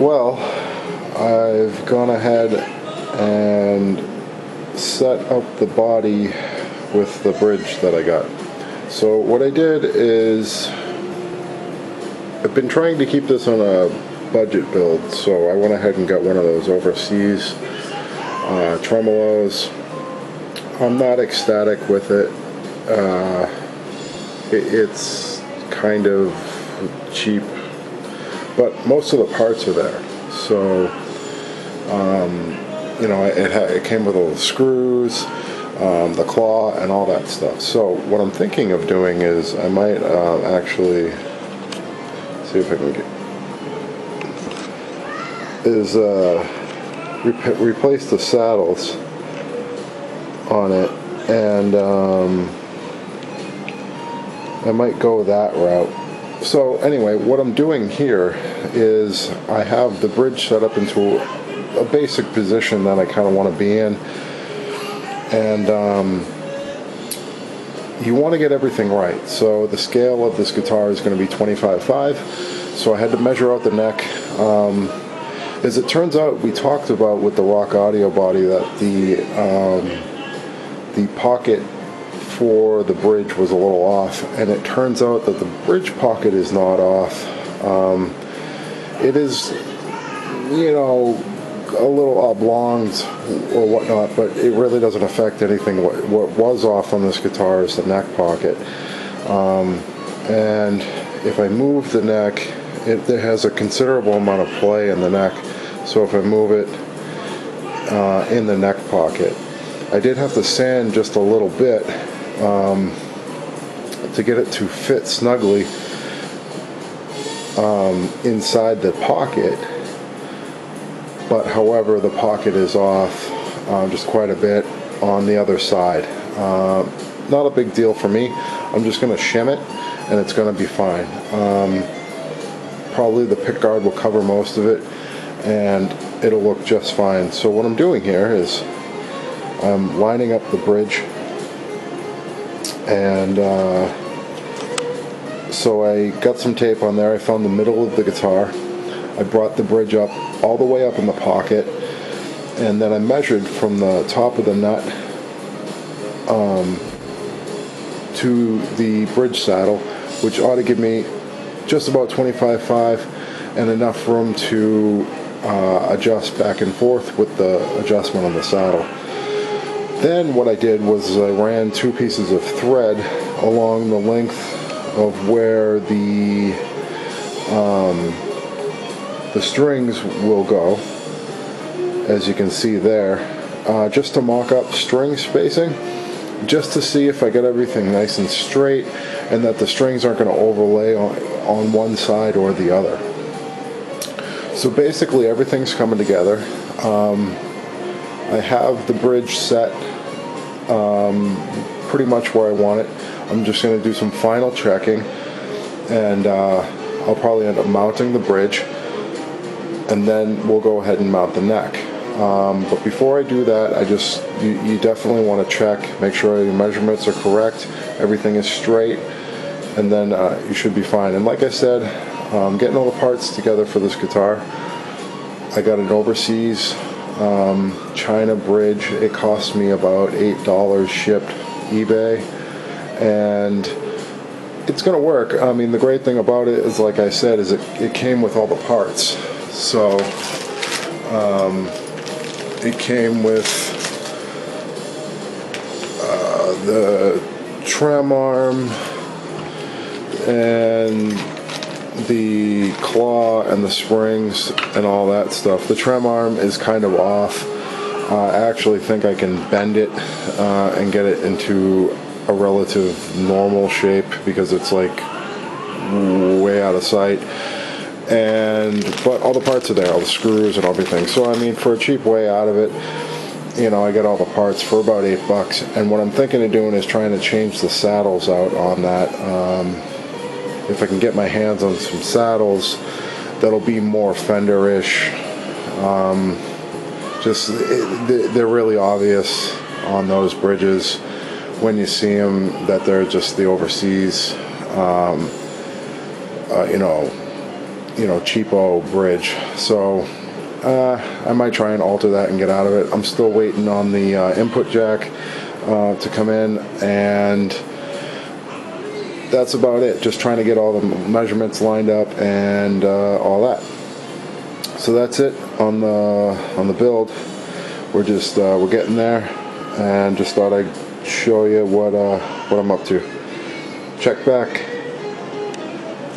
Well, I've gone ahead and set up the body with the bridge that I got. So what I did is, I've been trying to keep this on a budget build, so I went ahead and got one of those overseas tremolos. I'm not ecstatic with it. It's kind of cheap, but most of the parts are there. So it came with all the screws, the claw, and all that stuff. So what I'm thinking of doing is I might actually see if I can replace the saddles on it, and I might go that route. So anyway, what I'm doing here is I have the bridge set up into a basic position that I kind of want to be in, and you want to get everything right. So the scale of this guitar is going to be 25.5, so I had to measure out the neck. As it turns out, we talked about with the rockaudio body that the pocket for the bridge was a little off, and it turns out that the bridge pocket is not off. It is, a little oblonged or whatnot, but it really doesn't affect anything. What was off on this guitar is the neck pocket, and if I move the neck, it has a considerable amount of play in the neck. So if I move it in the neck pocket, I did have to sand just a little bit to get it to fit snugly inside the pocket. But however, the pocket is off just quite a bit on the other side. Not a big deal for me. I'm just going to shim it, and it's going to be fine. Probably the pick guard will cover most of it, and it'll look just fine. So what I'm doing here is I'm lining up the bridge, and so I got some tape on there. I found the middle of the guitar. I brought the bridge up all the way up in the pocket, and then I measured from the top of the nut to the bridge saddle, which ought to give me just about 25.5 and enough room to adjust back and forth with the adjustment on the saddle. Then what I did was I ran 2 pieces of thread along the length of where the strings will go, as you can see there, just to mock up string spacing, just to see if I get everything nice and straight and that the strings aren't going to overlay on one side or the other. So basically everything's coming together. I have the bridge set pretty much where I want it. I'm just going to do some final checking, and I'll probably end up mounting the bridge, and then we'll go ahead and mount the neck. But before I do that, you definitely want to check, make sure your measurements are correct, everything is straight, and then you should be fine. And like I said, getting all the parts together for this guitar, I got an overseas China bridge. It cost me about $8 shipped eBay, and it's gonna work. I mean, the great thing about it is, like I said, is it came with all the parts. So it came with the trem arm and the claw and the springs and all that stuff. The trem arm is kind of off. I actually think I can bend it and get it into a relative normal shape, because it's like way out of sight. But all the parts are there, all the screws and everything. So I mean, for a cheap way out of it, I get all the parts for about $8. And what I'm thinking of doing is trying to change the saddles out on that. If I can get my hands on some saddles that'll be more Fender-ish. They're really obvious on those bridges when you see them that they're just the overseas cheapo bridge. So I might try and alter that and get out of it. I'm still waiting on the input jack to come in, and that's about it. Just trying to get all the measurements lined up and all that. So that's it on the build. We're getting there, and just thought I'd show you what I'm up to. Check back.